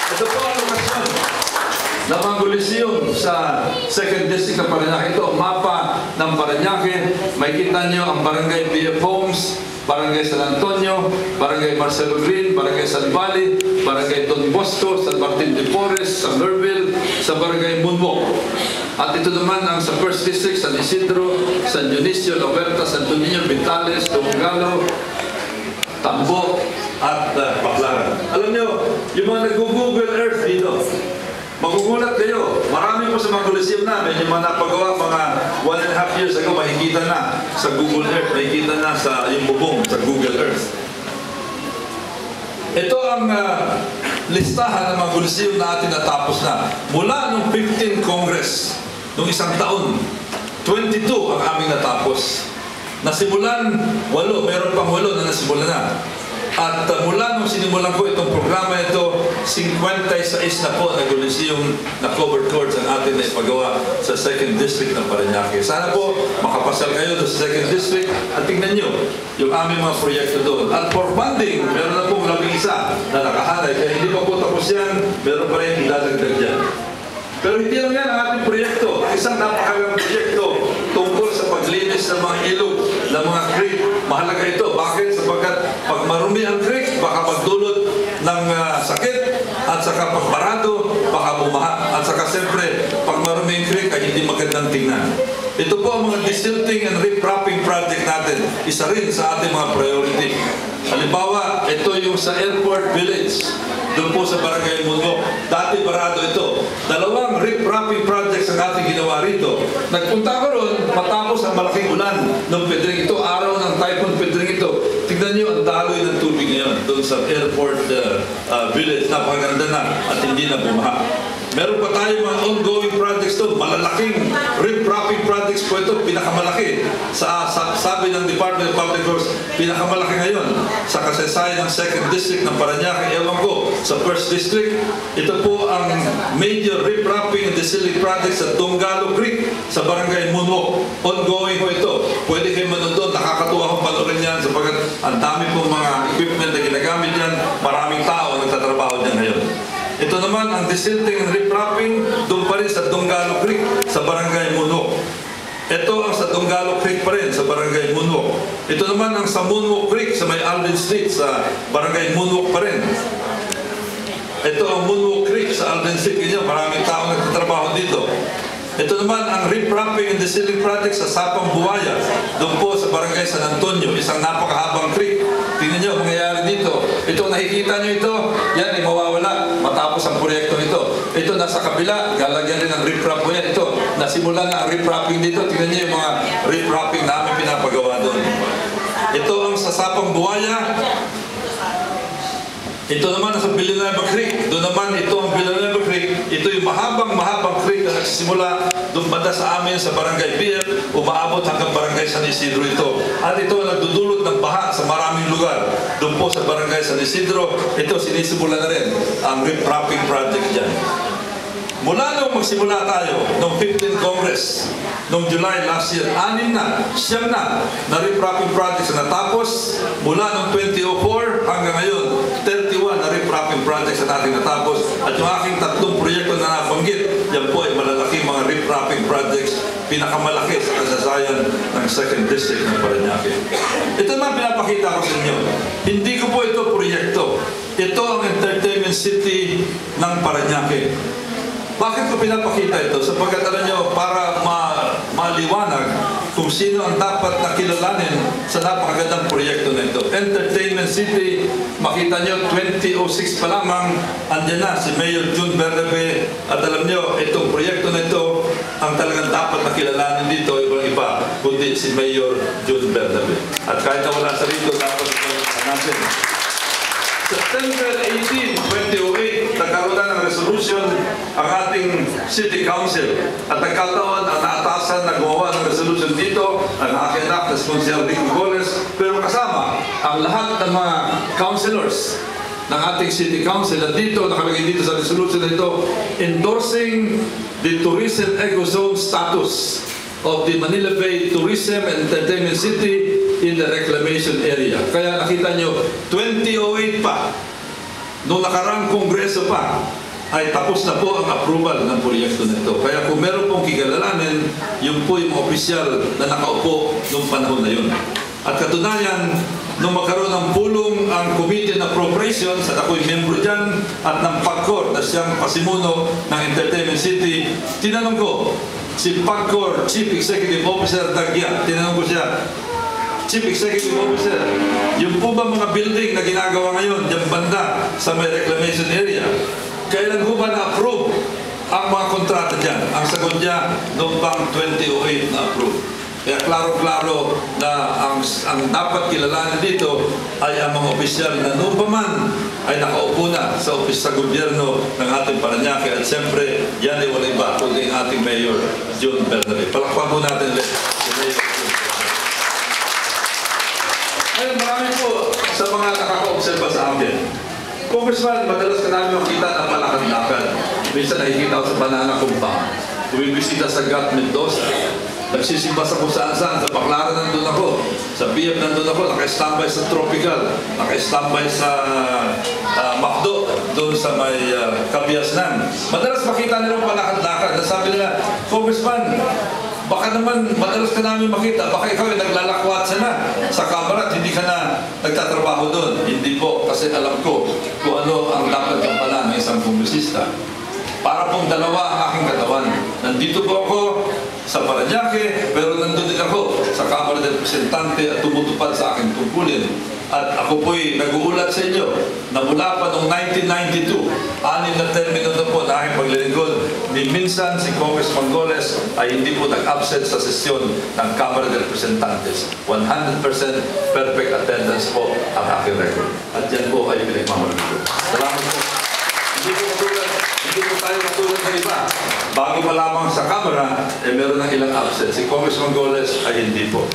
Ito po ang lokasyon ng mga Coliseum sa 2nd District ng Parañaque. Ito ang mapa ng Parañaque. Makikita nyo ang Barangay BF Homes, Barangay San Antonio, Barangay Marcelo Green, Barangay San Valley, Barangay Don Bosco, San Martin de Porres, San Merville, sa Barangay Munwok. At ito naman ang sa 1st District, San Isidro, San Dionisio, La Huerta, Santo Niño, Vitales, Tungalo, Tambo, at Baclaran. Alam nyo, yung mga nag-Google Earth dito, magugulat kayo. Marami po sa mga Coliseum namin, yung mga napagawa mga 1.5 years ago, makikita na sa Google Earth, makikita na sa yung bubong sa Google Earth. Ito ang listahan ng mga Coliseum na atin natapos na. Mula noong 15 Congress, noong isang taon, 22 ang aming natapos. Nasimulan 8, meron pang 8 na nasimulan na. At mula nung sinimulan ko itong programa ito, 56 na po na Coliseum na covered courts ang atin na ipagawa sa 2nd District ng Parañaque. Sana po makapasal kayo doon sa 2nd District at tingnan nyo yung aming mga proyekto doon. At for funding, meron na pong 11 na nakahanay. Kaya hindi pa po tapos yan, meron pa rin idadagdag dyan. Pero hindi lang yan ang ating proyekto. Isang napakagandang proyekto tungkol sa paglinis ng mga ilog, ng mga creek. Mahalaga ito. Bakit? Sapagkat pag marumi ang creek, baka magdulot ng sakit. At saka pag barado, baka bumaha. At saka siyempre, pag marumi ang creek, ay hindi magandang tingnan. Ito po ang mga desilting and riprapping project natin. Isa rin sa ating mga priority. Halimbawa, ito yung sa Airport Village. Doon po sa Barangay Munwok. Dati barado ito. 2 riprapping projects ang ating ginawa rito. Nagpunta ko ron, matapos ang malaking ulan ng Pedring ito, araw ng Typhoon Pedring ito. Tignan nyo ang daloy ng tubig ngayon doon sa Airport Village. Napakaganda na at hindi na bumaha. Meron pa tayo mga ongoing projects doon. Malalaking riprapping projects po ito. Pinakamalaki. Sabi ng Department of Public Works, pinakamalaki ngayon sa kasaysayan ng 2nd District ng Parañaque. Ewan ko, sa 1st District, ito po ang major riprapping and desilting project sa Tungalo Creek sa Barangay Munwok. Ongoing po ito. Pwede kayo manood. Nakakatuwa akong panoorin yan sapagkat ang dami pong mga equipment na ginagamit yan. Maraming tao ang nagtatrabaho dyan ngayon. Ito naman ang desilting and riprapping doon pa rin sa Tungalo Creek sa Barangay Munwok. Ito ang sa Tungalo Creek pa rin sa Barangay Munwok. Ito naman ang sa Munwok Creek sa may Alvin Street sa Barangay Munwok pa rin. Ito ang Munwok Creek sa Alvin Street. Ganyan, maraming tao nagtatrabaho dito. Ito naman ang riprapping and desilting project sa Sapang Buhaya. Doon po sa Barangay San Antonio, isang napakahabang creek. Tingnan nyo, mangyayari dito. Ito, nakikita nyo ito, yan ay mawawala matapos ang proyekto ito. Ito, nasa kabila, galagyan rin ang riprap po yan. Ito, nasimula na ang riprapping dito. Tingnan nyo yung mga riprapping namin pinapagawa doon. Ito ang sa Sapang Buhaya. Ito naman sa Villanueva Creek. Doon naman ito ang Villanueva Creek. Ito yung mahabang creek na nagsisimula doon banda sa amin sa Barangay BF, umaabot hanggang Barangay San Isidro ito. At ito ang nagdudulot ng baha sa maraming lugar. Doon po sa Barangay San Isidro, ito sinisimula na rin ang riprapping project dyan. Mula nung magsimula tayo, noong 15 Congress, noong July last year, 9 na riprapping projects na natapos. Mula noong 2004 hanggang ngayon, 31 na riprapping projects na natin natapos. At yung aking 3 proyekto na nabanggit, yan po ay malalaking mga riprapping projects, pinakamalaki sa kasaysayan ng 2nd District ng Parañaque. Ito naman pinapakita ko sa inyo. Hindi ko po ito proyekto. Ito ang entertainment city ng Parañaque. Bakit ko pinapakita ito? Sapagkat alam nyo, para maliwanag kung sino ang dapat na kilalanin sa napakagandang proyekto na ito. Entertainment City, makita nyo, 2006 pa lamang, andyan na si Mayor June Bernabe. At alam nyo, itong proyekto na ito, ang talagang dapat na kilalanin dito, ibang iba, kundi si Mayor June Bernabe. At kahit na wala sa rito, dapat natin. September 18, 2008, nagkaroon na ng resolution ang ating City Council. At nagkataon ang naatasan na gumawa ng resolution dito, ang aking anak na si Monsignor Rico Goles, pero kasama ang lahat ng mga councilors ng ating City Council. At dito, nakalagay dito sa resolution na ito, endorsing the tourism ecozone status of the Manila Bay Tourism and Entertainment City in the reclamation area. Kaya nakita nyo, 2008 pa, nung nakarang kongreso pa, ay tapos na po ang approval ng proyekto nito. Kaya kung meron pong kigalalanin, yun po yung mga opisyal na nakaupo noong panahon na yun. At katunayan, nung magkaroon ng pulong ang Committee on Appropriations, at ako'y membro dyan, at ng PAGCOR na siyang pasimuno ng Entertainment City, tinanong ko, si PAGCOR Chief Executive Officer Dagya, tinanong ko siya, Chief Executive Officer, yung po ba mga building na ginagawa ngayon, yung banda sa may reclamation area, kailan ho ba na-approve ang mga kontrata dyan? Ang sagot niya, noong pang 2008 na-approve. Kaya klaro-klaro na ang dapat kilalanin dito ay ang mga opisyal na noong pa man ay nakaupo na sa opis sa gobyerno ng ating Parañaque. At siyempre, yan ay wala iba kundi ang ating Mayor June Bernabe. Palakpan po natin ulit si Mayor June Bernabe. Ngayon, marami po sa mga nakaka-observa sa akin. Congressman, madalas ka namin makita ng palakad-lakad. Minsan nakikita ko sa Banana Compound. Bumibisita sa Gat Mendoza. Nagsisimba sa kung saan-saan. Sa Baclaran nandun ako. Sa BF nandun ako. Naka-standby sa Tropical. Naka-standby sa Macdo. Doon sa may Kabiasnan. Madalas makita nila palakad-lakad. Sabi nila, Congressman, baka naman madalas ka namin makita, baka ikaw ay naglalakwatsa na sa kamera at hindi ka na nagtatrabaho doon. Hindi po, kasi alam ko kung ano ang dapat yung pala ng isang kongresista. Para pong dalawa ang aking katawan. Nandito po ako sa Parañaque, pero nandun din ako sa Kamara del Representante at tumutupad sa aking tungkulin. At ako po'y nag-uulat sa inyo na mula pa noong 1992, 6 na termino na po na aking paglilingkod, ni minsan si Congressman Goles ay hindi po nag-absent sa sesyon ng Kamara de Representantes. 100% perfect attendance po ang aking record. At yan po ay pinagmamalaki ko. Salamat po. Hindi po tayo matulad ng iba. Bago malamang sa Kamara, meron ng ilang absent. Si Congressman Goles ay hindi po.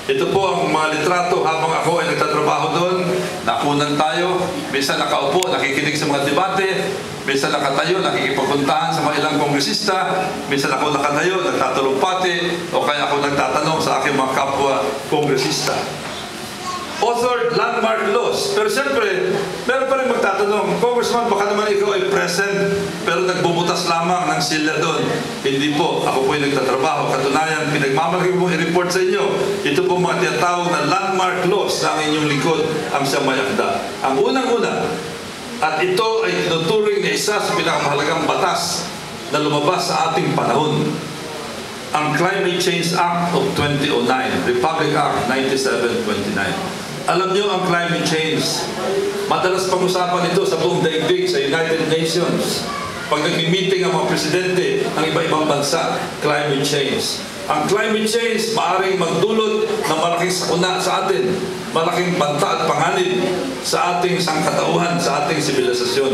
Ito po ang mga litrato habang ako ay nagtatrabaho doon. Nakunan tayo. Minsan nakaupo, nakikinig sa mga debate. Minsan nakatayo, nakikipagpuntahan sa mga ilang kongresista. Minsan ako nakatayo, nagtatulumpati. O kaya ako nagtatanong sa aking mga kapwa kongresista. Authored landmark laws. Pero siyempre, meron pa rin magtatanong, Congressman, baka naman ikaw ay present, pero nagbubutas lamang ng silya doon. Hindi po. Ako po ay nagtatrabaho. Katunayan, pinagmamalaki po i-report sa inyo. Ito po mga tinatawag na landmark laws na ang inyong likod ang siyang mayakda. Ang unang-una, at ito ay tinuturing na isa sa pinakamahalagang batas na lumabas sa ating panahon. Ang Climate Change Act of 2009, Republic Act 9729. Alam niyo ang climate change, madalas pag-usapan ito sa buong daigdig sa United Nations. Pag nag-meeting ang mga presidente ng iba-ibang bansa, climate change. Ang climate change maaaring magdulot ng malaking sakuna sa atin, malaking banta at panganib sa ating sangkatauhan, sa ating sibilisasyon.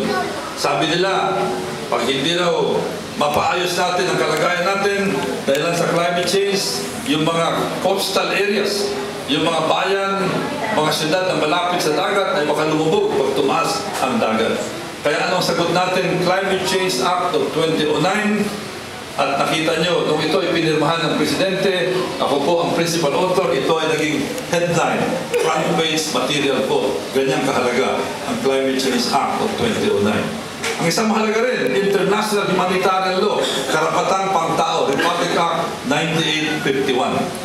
Sabi nila, pag hindi raw mapaayos natin ang kalagayan natin dahil sa climate change, yung mga coastal areas, yung mga bayan, mga syudad na malapit sa dagat ay baka lumubog pag tumaas ang dagat. Kaya anong sagot natin? Climate Change Act of 2009. At nakita nyo, nung ito ay pinirmahan ng Presidente, ako po ang principal author, ito ay naging headline, front page material po. Ganyang kahalaga ang Climate Change Act of 2009. Ang isang mahalaga rin, International Humanitarian Law, Karapatang Pangtao, Republic Act 9851.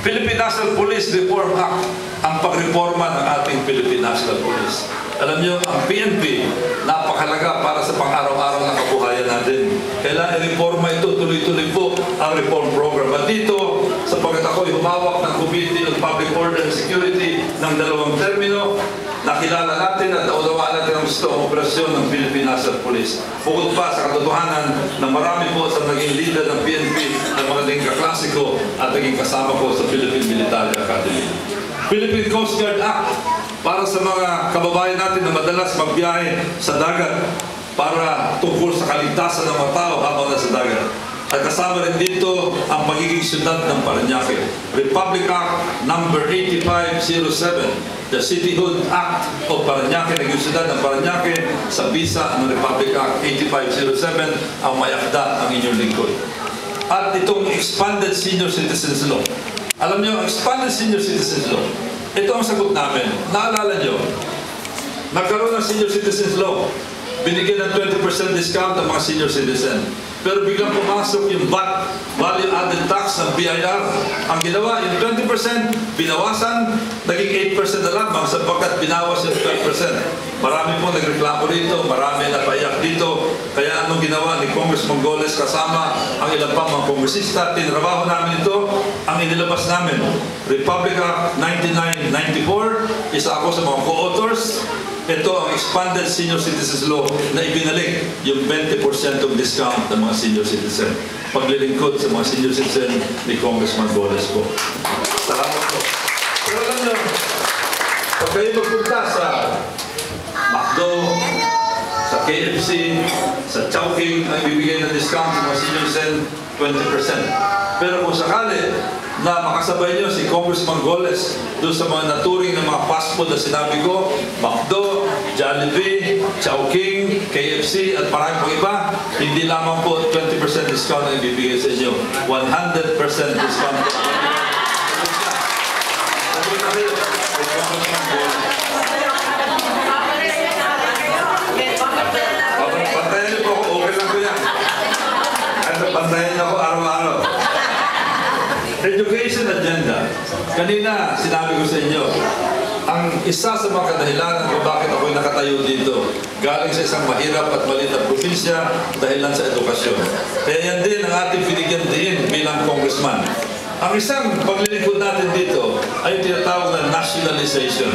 Philippine National Police Reform Act, ang pagreforma ng ating Philippine National Police. Alam niyo, ang PNP, napakalaga para sa pang-araw-araw na kabuhayan natin. Kailangan i-reforma ito, tuloy-tuloy po ang reform program. At dito, sapagkat ako'y humawak ng Committee on Public Order and Security ng 2 termino, nakilala natin at naunawaan natin ang gusto ang operasyon ng Philippine National Police. Bukod pa sa katotohanan na marami po sa naging leader ng PNP na mga naging kaklase ko at naging kasama ko sa Philippine Military Academy. Philippine Coast Guard Act para sa mga kababayan natin na madalas magbiyahe sa dagat para tungkol sa kaligtasan ng mga tao habang nasa dagat. At kasama rin dito ang pagiging syudad ng Parañaque. Republic Act number 8507, the Cityhood Act of Parañaque, naging syudad ng Parañaque sa bisa ng Republic Act 8507 ang mayakda ang inyong lingkod. At itong Expanded Senior Citizens Law. Alam niyo, ang Expanded Senior Citizens Law, ito ang sagot namin. Naalala niyo, Nagkaroon ng senior citizens law. Binigyan ng 20% discount ang mga senior citizen. Pero biglang pumasok yung VAT, Value Added Tax ng BIR. Ang ginawa, yung 20%, binawasan, naging 8% na lamang sapagkat binawas yung 12%. Marami pong nagreklamo dito, marami napaiyak dito. Kaya anong ginawa ni Congressman Goles kasama ang ilang pang mga kongresista, tinrabaho namin ito, ang inilabas namin. Republic Act 9994, isa ako sa mga co-authors. Ito ang expanded senior citizens law na ibinalik yung 20% of discount ng mga senior citizen. Paglilingkod sa mga senior citizen ni Congressman Goles po. Salamat po. Pero alam nyo, pag kayo magpunta sa McDo, sa KFC, sa Chowking, ang ibibigay ng discount sa mga senior citizen, 20%. Pero kung sakali na makasabay nyo si Congressman Goles doon sa mga naturing ng mga fast food na sinabi ko, McDo, Jollibee, Chowking, KFC, at marami pang iba, hindi lamang po 20% discount ang ibibigay sa inyo. 100% discount. Pantayan niyo po ako, okay lang ko yan. Pantayan niyo ako araw-araw. Education agenda. Kanina, sinabi ko sa inyo, ang isa sa mga kadahilanan kung bakit ako'y nakatayo dito, galing sa isang mahirap at maliit na probinsya, dahilan sa edukasyon. Kaya yan din ang ating binigyan din bilang congressman. Ang isang paglilingkod natin dito ay tinatawag na nationalization.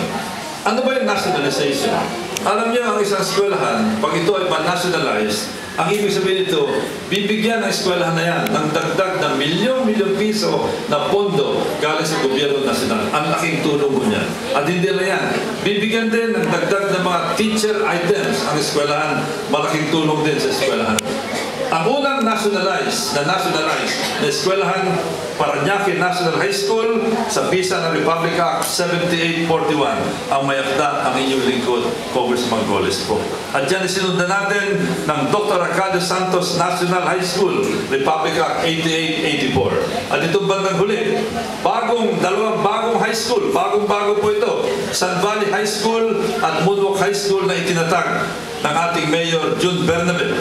Ano ba yung nationalization? Alam niyo, ang isang eskwelahan, pag ito ay ma-nationalize, ang ibig sabihin ito, bibigyan ng eskwelahan na yan ng dagdag ng milyon-milyon piso na pondo galing sa gobyerno nasyonal. Ang laking tulong mo niyan. At hindi na yan. Bibigyan din ng dagdag ng mga teacher items ang eskwelahan. Malaking tulong din sa eskwelahan. Ang unang nationalize na eskwelahan, Parañaque National High School sa bisa ng Republic Act 7841 ang mayakda ang inyong lingkod, Congressman Goles po. At dyan isinundan natin ng Dr. Arcadio Santos National High School, Republic Act 8884. At itong bandang huli, dalawang bagong high school, bagong-bago po ito, San Valley High School at Moonwalk High School na itinatag ng ating Mayor June Bernabe.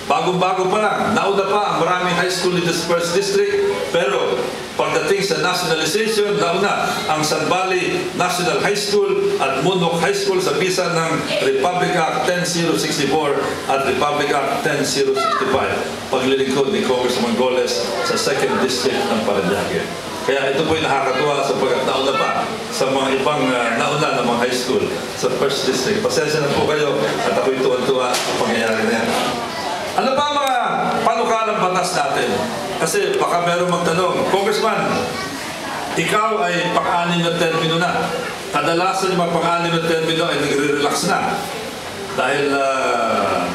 Bagong-bago pa lang, nauna pa ang maraming high school in the first district, pero pagdating sa nationalization, nauna ang San Valley National High School at Moonwalk High School sa bisa ng Republic Act 10064 at Republic Act 10065. Paglilingkod ni Congressman Goles sa 2nd District ng Parañaque. Kaya ito po yung nakakatuwa sapagkat nauna pa sa mga ibang nauna ng mga high school sa 1st District. Pasensya na po kayo at ako'y tuwan-tuwa ang pangyayari na yan. Ano ba mga panukalang batas natin? Kasi baka meron magtanong, Congressman, ikaw ay pang-anim na termino na. Kadalasan yung mga pang-anim na termino ay nagre-relax na. Dahil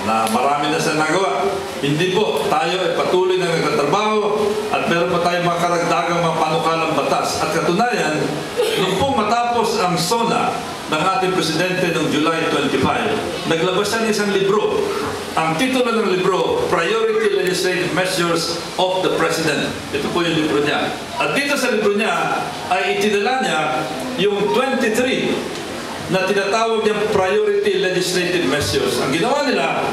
na marami na siya nagawa. Hindi po, tayo ay patuloy na nagtatrabaho at meron pa tayong mga karagdagang mga panukalang batas. At katunayan, nung pong matapos ang SONA ng ating presidente noong July 25, naglabas siya ng isang libro. Ang titulo ng libro, Priority Legislative Measures of the President. Ito po yung libro niya. At dito sa libro niya, ay itinala niya yung 23 na tinatawag niyang Priority Legislative Measures. Ang ginawa nila,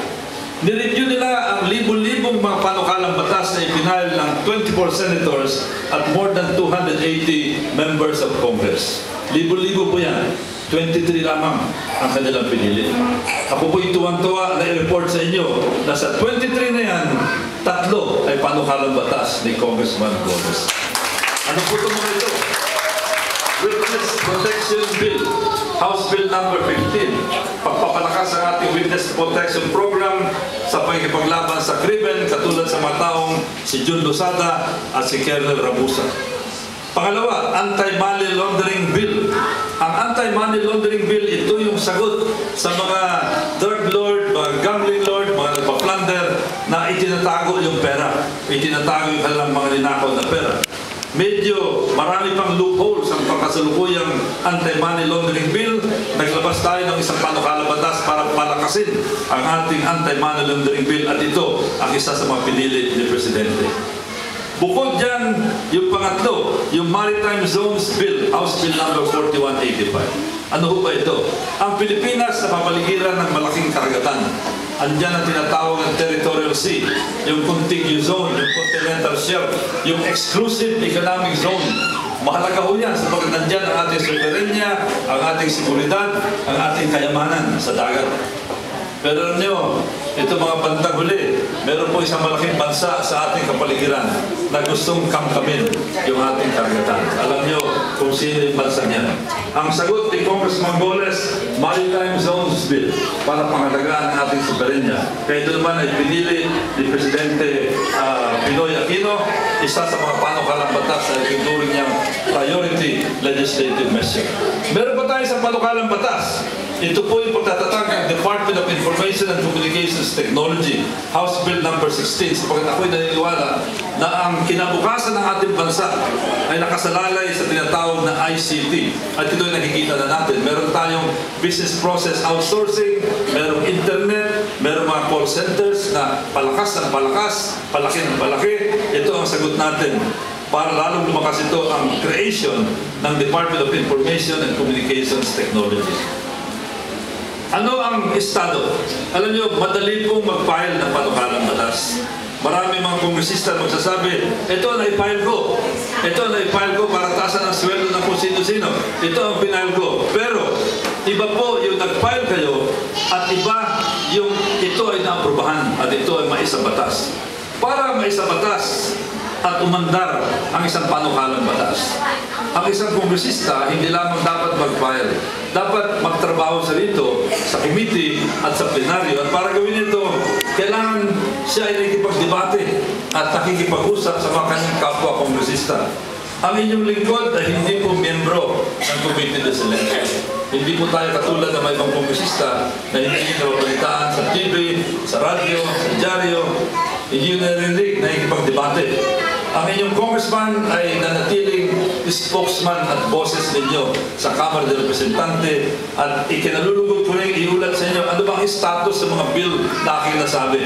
nireview nila ang libo-libong mga panukalang batas na ipinahil ng 24 senators at more than 280 members of Congress. Libo-libo po yan. 23 lamang ang kanilang pinili. Ako po'y tuwang-tuwa na i-report sa inyo na sa 23 na yan, 3 ay panukalang batas ni Congressman Goles. Ano po ito mga ito? Witness Protection Bill, House Bill number 15. Pagpapalakas ang ating Witness Protection Program sa pagkipaglaban sa krimen katulad sa mga taong si Jun Losada at si Colonel Rabusa. Pangalawa, Anti-Money Laundering Bill. Ang Anti-Money Laundering Bill, ito yung sagot sa mga drug lord, mga gambling lord, mga nagpa-plunder na itinatago yung pera. Itinatago yung kanilang mga ninakaw na pera. Medyo marami pang loopholes ang pagkasalukuyang Anti-Money Laundering Bill. Naglabas tayo ng isang panukalang batas para palakasin ang ating Anti-Money Laundering Bill at ito ang isa sa mga pinili ni Presidente. Bukod dyan, yung pangatlo, yung Maritime Zones Bill, House Bill number 4185. Ano ho ba ito? Ang Pilipinas na papaligiran ng malaking karagatan. Andiyan ang tinatawag ng territorial sea, yung contiguous zone, yung continental shelf, yung exclusive economic zone. Mahalaga ho yan sapagkat nandyan ang ating soberenya, ang ating seguridad, ang ating kayamanan sa dagat. Pero alam nyo, ito mga bandang huli, meron po isang malaking bansa sa ating kapaligiran na gustong kamkamin yung ating karagatan. Alam nyo kung sino yung bansa niyan. Ang sagot ni Congressman Goles, Maritime Zones Bill para pangalagaan ang ating soberenya. Kaya ito naman ay pinili ni Presidente Pinoy Aquino, isa sa mga panukalang batas na itinuring niyang priority legislative measure. Meron pa tayo sa panukalang batas. Ito po yung pagtatatag ng Department of Information and Communications Technology, House Bill number 16, sapagkat ako'y naniniwala na ang kinabukasan ng ating bansa ay nakasalalay sa tinatawag na ICT. At ito'y nakikita na natin. Meron tayong business process outsourcing, merong internet, merong mga call centers na palakas ng palakas, palaki ng palaki. Ito ang sagot natin para lalong lumakas ito ang creation ng Department of Information and Communications Technology. Ano ang estado? Alam niyo, madali pong mag-file ng panukalang batas. Marami mga kongresista magsasabi, ito ang na-file ko. Ito ang na-file ko para taasan ang sweldo ng kung sino-sino. Ito ang pinile ko. Pero, iba po yung nag-file kayo at iba yung ito ay naaprubahan at ito ay maisabatas. Para maisabatas at umandar ang isang panukalang batas, ang isang kongresista hindi lamang dapat mag-file, dapat magtrabaho sa rito, sa committee at sa plenaryo. At para gawin ito, kailangan siya ay nakikipagdebate at nakikipag-usap sa mga kanyang kapwa kongresista. Ang inyong lingkod ay hindi po miyembro ng Committee de Select. Hindi po tayo katulad ng mga ibang kongresista na hindi napapalitaan sa TV, sa radyo, sa dyaryo. Hindi nyo narinig na nakikipagdebate. Ang inyong congressman ay nanatiling spokesman at boses ninyo sa Kamara de Representante at ikinalulugod ko rin iulat sa inyo ano bang status sa mga bill na aking nasabi.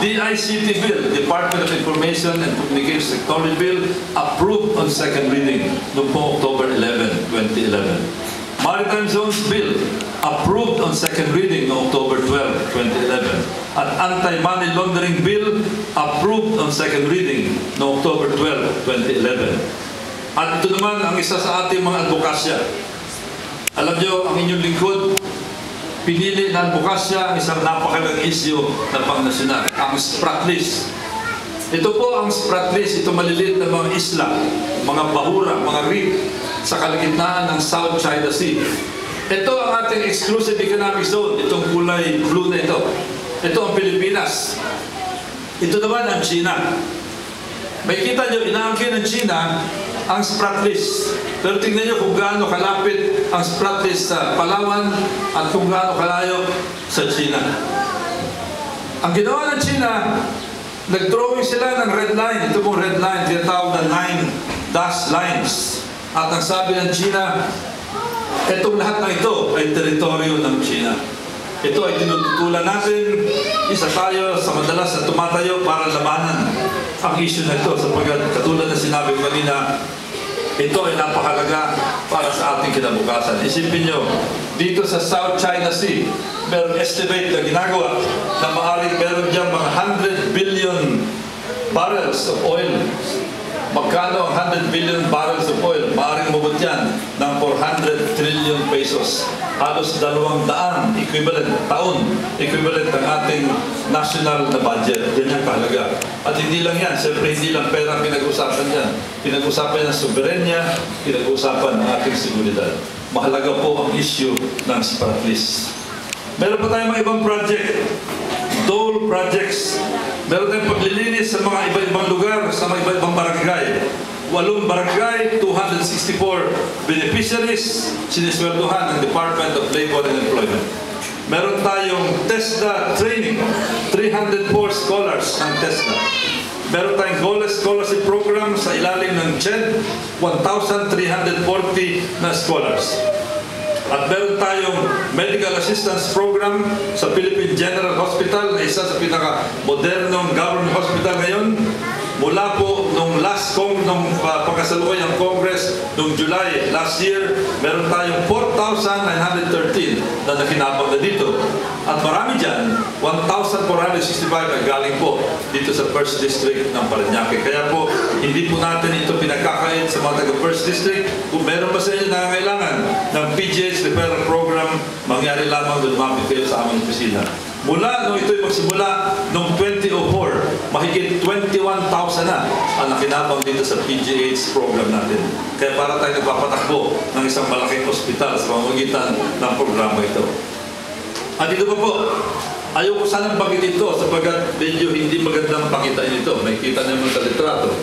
DICT Bill, Department of Information and Communications Technology Bill, approved on second reading noong October 11, 2011. Maritime Zones Bill, approved on second reading noong October 12, 2011. At Anti-Money Laundering Bill, approved on second reading noong October 12, 2011. At ito naman ang isa sa ating mga advokasya. Alam nyo, ang inyong lingkod, pinili na advokasya ang isang napakalagang issue na pangnasyonal, ang Sprat List. Ito po ang Sprat List, ito maliliit na mga isla, mga bahura, mga reef sa kalagitnaan ng South China Sea. Ito ang ating exclusive economic zone, itong kulay blue na ito. Ito ang Pilipinas. Ito naman ang China. May kita nyo, inaangkin ng China ang Sprat List. Pero tingnan nyo kung gaano kalapit ang Sprat List sa Palawan at kung gaano kalayo sa China. Ang ginawa ng China, nag-drawing sila ng red line. Ito pong red line, tinatawag na 9 dash lines. At ang sabi ng China, itong lahat na ito ay teritoryo ng China. Ito ay tinututulan natin, isa tayo sa madalas na tumatayo para labanan ang issue na ito sapagkat katulad na sinabi ko kanina, ito ay napakalaga para sa ating kinabukasan. Isipin nyo, dito sa South China Sea, meron estimate na ginagawa na maaaring meron dyan mga 100 billion barrels of oil. Magkano ang 100 billion barrels of oil? Maaaring mabot yan ng 400 trillion pesos. Halos 200 equivalent taon, equivalent ng ating national na budget. Yan yung kahalaga. At hindi lang yan, siyempre hindi lang pera pinag-usapan yan. Pinag-usapan ng soberenya, pinag-usapan ng ating seguridad. Mahalaga po ang issue ng Sprat List. Meron pa tayong mga ibang project. Dole projects. Meron tayong paglilinis sa mga iba-ibang lugar, sa mga iba-ibang barangay. 8 barangay, 264 beneficiaries, sinisweldohan ng Department of Labor and Employment. Meron tayong TESDA training, 304 scholars ng TESDA. Meron tayong Goles Scholarship Program sa ilalim ng CHED, 1,340 na scholars. At meron tayong Medical Assistance Program sa Philippine General Hospital na isa sa pinaka-modernong government hospital ngayon. mula po nung pagkasalukuyang Congress nung July last year, meron tayong 4,913 na nakinabang na dito. At marami dyan, 1,465 ay galing po dito sa 1st District ng Parañaque. Kaya po, hindi po natin ito pinagkakait sa mga taga 1st District. Kung meron pa sa inyo nangangailangan ng PGH Referral Program, mangyari lamang na lumapit kayo sa aming opisina. Mula nung ito'y magsimula noong 2004, mahigit 21,000 na ang nakinabang dito sa PGH program natin. Kaya para tayo nagpapatakbo ng isang malaking ospital sa pamamagitan ng programa ito. At ito pa po, ayaw ko sanang banggitin ito sapagkat medyo hindi magandang pakita ito. May kita naman sa litrato.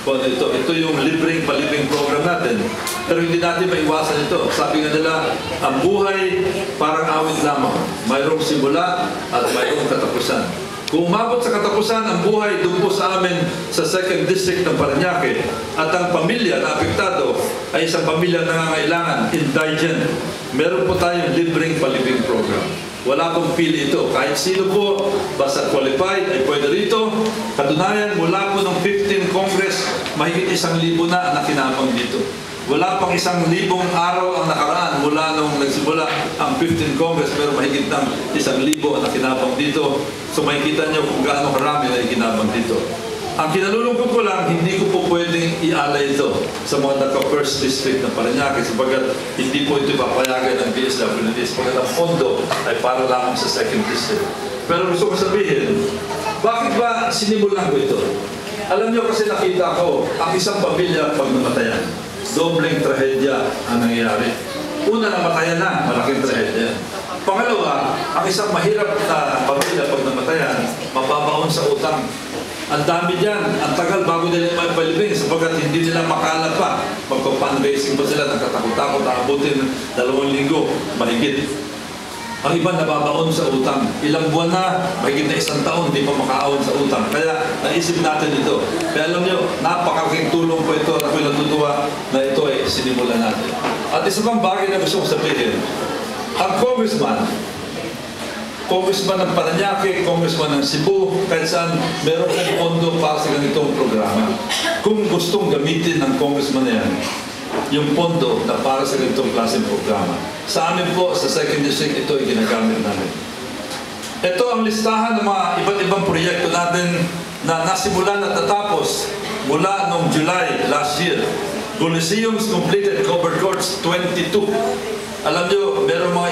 Ito yung libreng palibing program natin. Pero hindi natin maiwasan ito. Sabi nga nila, ang buhay parang awit lamang. Mayroong simula at mayroong katapusan. Kung umabot sa katapusan ang buhay doon po sa amin sa 2nd District ng Parañaque at ang pamilya na apektado ay isang pamilya na nangangailangan, indigent, meron po tayong libreng palibing program. Wala pong pili ito. Kahit sino po, basta qualified, ay pwede rito. Katunayan, mula po ng 15 Congress, mahigit 1,000 na ang nakinabang dito. Wala pang 1,000 araw ang nakaraan mula nung nagsimula ang 15 Congress, pero mahigit ng 1,000 ang nakinabang dito. So makikita nyo kung gaano karami na ikinabang dito. Ang kinalulungkot ko lang, hindi ko po pwedeng ialay ito sa mga nagka-1st District ng Parañaque sapagat hindi po ito papayagan ng DSWD sapagat ang pondo ay para lamang sa 2nd District. Pero gusto ko sabihin, bakit ba sinimulan ko ito? Alam nyo kasi nakita ko ang isang pamilya pag namatayan. Dobleng trahedya ang nangyayari. Una, namatayan na, malaking trahedya. Pangalawa, ang isang mahirap na pamilya pag namatayan, mababaon sa utang. Ang dami dyan, ang tagal bago nila may palibing sapagat hindi nila makala pa. Magpa-fundraising pa sila, nagkatakot-takot, nakabutin 2 linggo, mahigit. Ang iba nababaon sa utang. Ilang buwan na, mahigit na 1 taon, hindi pa makaawon sa utang. Kaya naisip natin ito. Kaya alam nyo, napakaking tulong po ito at ako'y natutuwa na ito ay sinimulan natin. At isa pang bagay na gusto kong sabihin, ang Congressman ng Parañaque, Congressman ng Cebu, kahit saan meron kong pondo para sa ganitong programa. Kung gustong gamitin ng Congressman na yan, yung pondo na para sa ganitong klaseng programa. Sa amin po, sa 2nd District, ito ay ginagamit namin. Ito ang listahan ng mga iba't ibang proyekto natin na nasimulan at natapos mula noong July last year. Coliseums completed, covered courts 22. Alam nyo, meron mga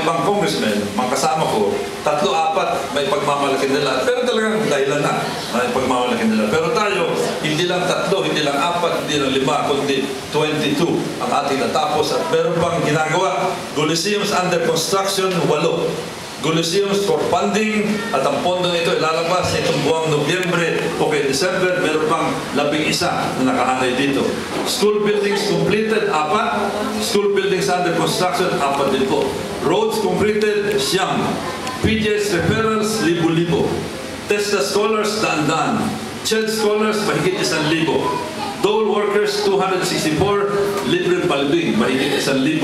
ibang congressmen, mga kasama ko, 3-4 may pagmamalaki nila. Pero talagang dahilan na may pagmamalaki nila. Pero tayo, hindi lang 3, hindi lang 4, hindi lang 5, kundi 22 ang ating natapos. At meron pang ginagawa, Coliseums under construction, 8. Coliseums for funding at ang pondo nito ilalabas nitong buwang Nobyembre o kay December, meron pang 11 na nakahanay dito. School buildings completed, 4. School buildings under construction, 4 din po. Roads completed, 9. PGH referrals, 1,000. TESDA scholars, daan-daan. CHED scholars, mahigit 1,000. Dole workers, 264, libreng palibing, mahigit 1,000.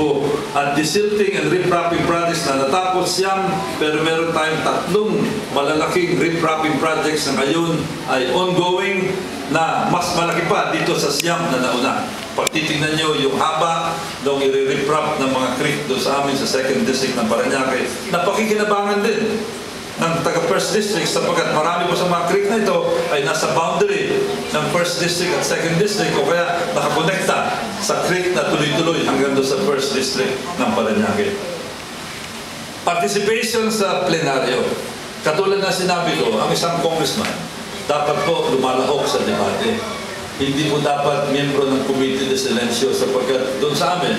At desilting and riprapping projects na natapos siyam, pero meron tayong 3 malalaking riprapping projects na ngayon ay ongoing na mas malaki pa dito sa siyam na nauna. Pag titingnan nyo yung haba nung i-riprap ng mga creek doon sa amin sa 2nd District ng Parañaque, napakikinabangan din ng taga 1st District sapagkat marami po sa mga creek na ito ay nasa boundary ng 1st District at 2nd District o kaya nakakonekta sa creek na tuloy-tuloy hanggang doon sa 1st District ng Parañaque. Participation sa plenaryo. Katulad na sinabi ko, ang isang congressman dapat po lumalahok sa debate. Hindi po dapat miyembro ng Committee de Silencio sapagkat doon sa amin,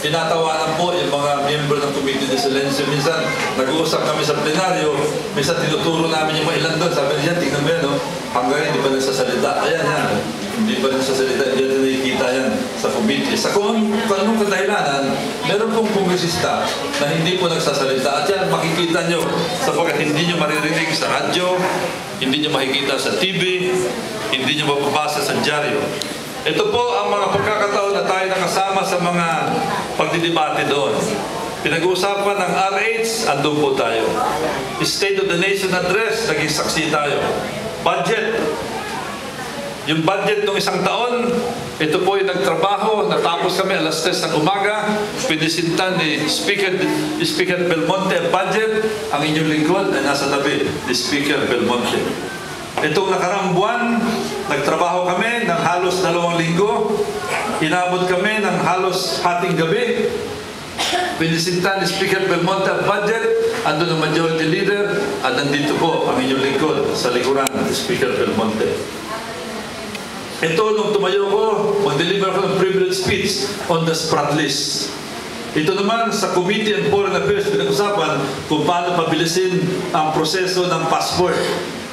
tinatawanan po yung mga miyembro ng Committee de Silencio. Minsan, nag-uusap kami sa plenaryo, minsan tinuturo namin yung mga ilan doon. Sabi niya, tingnan mo yan, no? Hanggang hindi pa nagsasalita. Ayan, yan. Hindi pa nagsasalita. Hindi na nakikita yan sa committee. Sa kung anong kadahilanan, meron pong kongresista na hindi po nagsasalita. At yan, makikita nyo sapagkat hindi nyo maririnig sa radyo, hindi nyo makikita sa TV, hindi nyo mapapasa sa dyaryo. Ito po ang mga pagkakataon na tayo nakasama sa mga pagdidebate doon. Pinag-uusapan ng RH, andun po tayo. State of the Nation Address, naging saksi tayo. Budget, Yung budget ng isang taon, ito po yung nagtrabaho, natapos kami alas 3 ng umaga, pinisintan ni Speaker Belmonte ang budget, ang inyong lingkod ay nasa tabi ni Speaker Belmonte. Itong nakarang buwan, nagtrabaho kami ng halos 2 linggo, inabot kami ng halos hating gabi, pinisintan ni Speaker Belmonte ang budget, andun ang Majority Leader, at nandito po ang inyong lingkod sa likuran ni Speaker Belmonte. Ito, nung tumayo ko, mag-deliver ko ng privilege speech on the sprat list. Ito naman sa Committee on Foreign Affairs, pinag-usapan kung paano pabilisin ang proseso ng passport.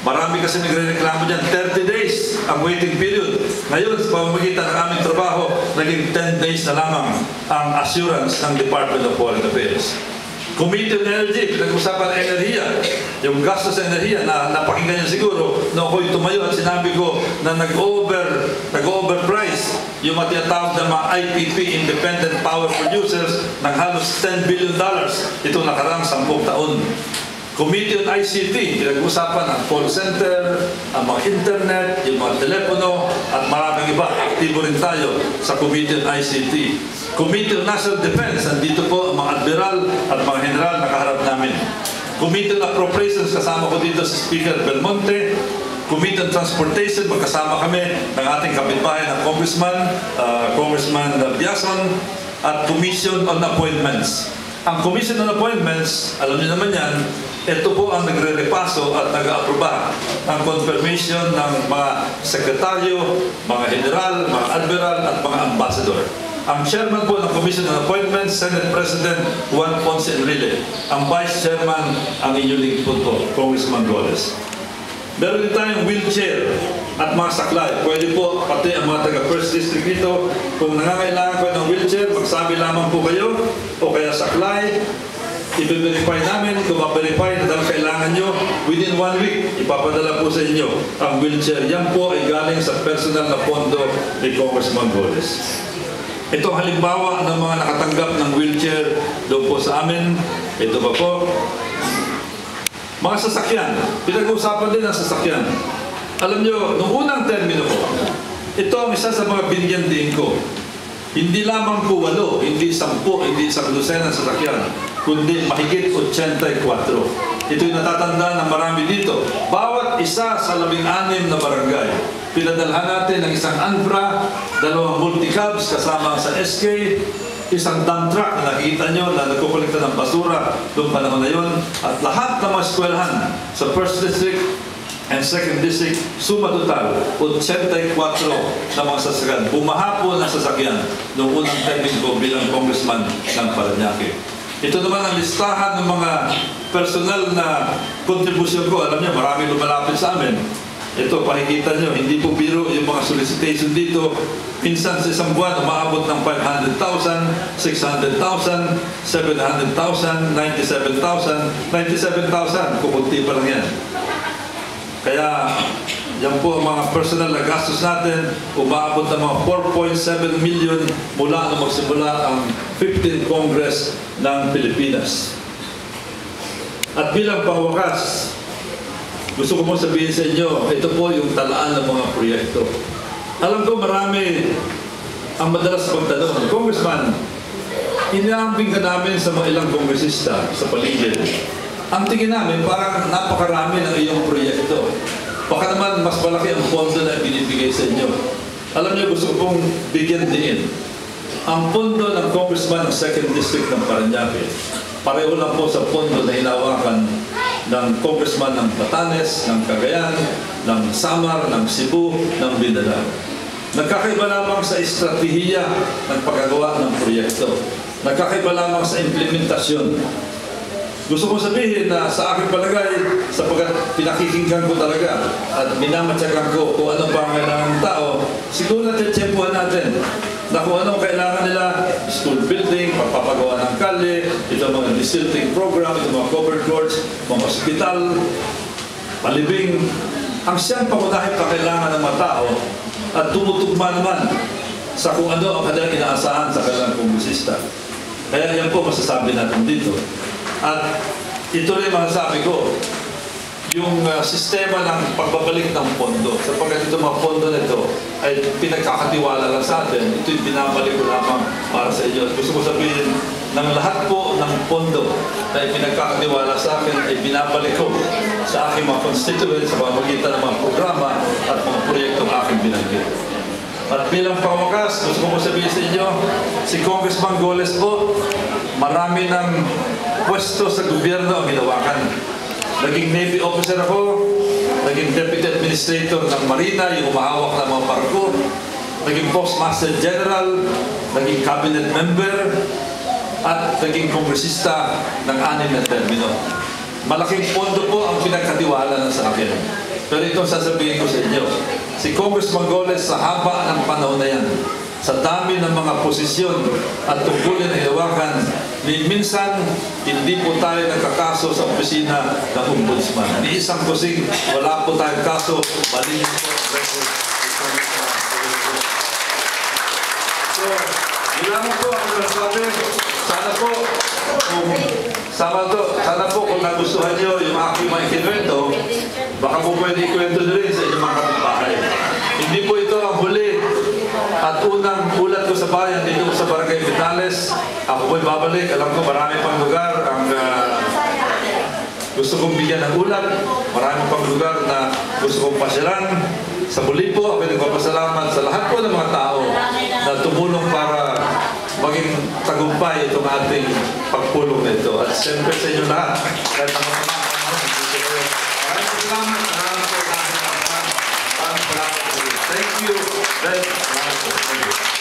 Marami kasi nagre-reklamo dyan, 30 days ang waiting period. Ngayon, sa pamamagitan ng aming trabaho, naging 10 days na lamang ang assurance ng Department of Foreign Affairs. Committee on Energy, pinag-usapan ng enerhiya. Yung gastos sa enerhiya na napakinggan niyo siguro na ako'y tumayo at sinabi ko na nag-overprice yung tinatawag ng mga IPP, Independent Power Producers, ng halos $10 billion. Ito nakarang 10 taon. Committee on ICT, pinag-usapan ang call center, ang mga internet, yung mga telepono, at maraming iba. Aktibo rin tayo sa Committee on ICT. Committee on National Defense, nandito po ang mga admiral at mga general na kaharap namin. Committee on Appropriations, kasama ko dito si Speaker Belmonte. Committee on Transportation, magkasama kami ng ating kapitbahay na Congressman Biason, at Commission on Appointments. Ang Commission on Appointments, alam niyo naman yan, ito po ang nagre-repaso at nag-aaproba ng confirmation ng mga sekretaryo, mga general, mga admiral, at mga ambassador. Ang chairman po ng Commission on Appointments, Senate President Juan Ponce Enrile. Ang vice chairman, ang inyong lingkod po, Congressman Goles. Meron din tayong wheelchair at mga saklay. Pwede po pati ang mga taga-First District dito. Kung nangangailangan ko ng wheelchair, magsabi lamang po kayo o kaya saklay. I-verify namin, kung ma-verify na dahil kailangan nyo, within 1 week, ipapadala po sa inyo ang wheelchair. Yan po ay galing sa personal na pondo ni Congressman Goles. Ito ang halimbawa ng mga nakatanggap ng wheelchair doon po sa amin. Ito pa po. Mga sasakyan. Pinag-uusapan din ang sasakyan. Alam nyo, nung unang termino ko, ito ang isa sa mga binigyan din ko. Hindi lamang po 8, hindi 10, hindi 1 dosena sasakyan, kundi mahigit 84. Ito yung natatandaan ng marami dito. Bawat isa sa 16 na barangay, pinadalhan natin ng isang Anfra, 2 multicabs kasama sa SK, isang dump truck na nakikita nyo na nagkukolekta ng basura noong panahon na yun, at lahat ng mga eskwelahan sa First District and Second District, suma total, 84 na mga sasakyan. Bumahapon na sasakyan noong unang termine ko bilang congressman ng Parañaque. Ito naman ang listahan ng mga personal na kontribusyon ko. Alam niyo, marami lumalapit sa amin. Ito, pakikita nyo, hindi po biro yung mga solicitation dito. Minsan sa isang buwan, umaabot ng 500,000, 600,000, 700,000, 97,000, 97,000, kukunti pa lang yan. Kaya, yan po ang mga personal na gastos natin, umaabot ng mga 4.7 million mula nung magsimula ang 15th Congress ng Pilipinas. At bilang pangwakas, gusto ko mo sabihin sa inyo, ito po yung talaan ng mga proyekto. Alam ko marami ang madalas pagtanong, Congressman, inaambing ka namin sa mga ilang kongresista sa paligid. Ang tingin namin, parang napakarami ng iyong proyekto. Baka naman mas malaki ang pondo na binibigay sa inyo. Alam niyo, gusto kong bigyan din. Ang pondo ng Congressman ng 2nd District ng Parañaque, pareho lang po sa pondo na hinawakan ng Congressman ng Batanes, ng Cagayan, ng Samar, ng Cebu, ng Mindanao. Nagkakaiba lamang sa estratehiya ng paggagawa ng proyekto. Nagkakaiba lamang sa implementasyon. Gusto kong sabihin na sa aking palagay, sapagkat pinakikinggan ko talaga at minamatyagan ko kung anong pangailangan ng tao, siguro natitsempuhan natin na kung anong kailangan nila, school building, pagpapagawa ng kalye, ito mga desilting program, ito mga covered courts, mga hospital, palibing, ang siyang pangunahing kakailangan ng mga tao at tumutugma naman sa kung ano ang kanilang inaasahan sa kanilang kongresista. Kaya yan po masasabi natin dito. At ito rin masasabi ko, yung sistema ng pagbabalik ng pondo. Sapagkat itong mga pondo na ito ay pinagkakatiwala lang sa atin. Ito yung binabalik ko lamang para sa inyo. At gusto ko sabihin, ng lahat po ng pondo na ipinagkakatiwala sa akin ay binabalik ko sa aking mga constituents sa pamamagitan ng mga programa at mga proyektong aking binanggit. At bilang pawakas, gusto ko sabihin sa inyo, si Congressman Goles po, marami ng pwesto sa gobyerno ang hinawakan. Naging Navy officer ako, naging Deputy Administrator ng Marina, yung umahawak ng mga barko, naging Postmaster General, naging Cabinet Member, at naging kongresista ng 6 na termino. Malaking pondo po ang pinagkatiwala na sa akin. Pero ito sasabihin ko sa inyo, si Congressman Goles sa haba ng panahon na yan, sa dami ng mga posisyon at tungkulin na hinawakan, minsan hindi po tayo nagkakaso sa opisina ng Ombudsman. Ni isang kusing, wala po tayong kaso, malinis po ang record. So, ilangan po ang nasabi. Sana po kung nagustuhan nyo yung aking mga ikikwento, baka po pwede ikwento nyo rin sa inyong mga kapitbahay. Hindi po ito ang huli at unang ulat ko sa bayan dito sa Barangay Vitales. Ako po'y babalik. Alam ko marami pang lugar ang gusto kong bigyan ng ulat. Marami pang lugar na gusto kong pasyalan. Sa muli po, ako nagpapasalamat sa lahat po ng mga tao na tumulong para maging tagumpay itong ating pagpulong nito. At siyempre sa inyo lahat, kahit ang mga maraming salamat. Maraming salamat. Thank you very much.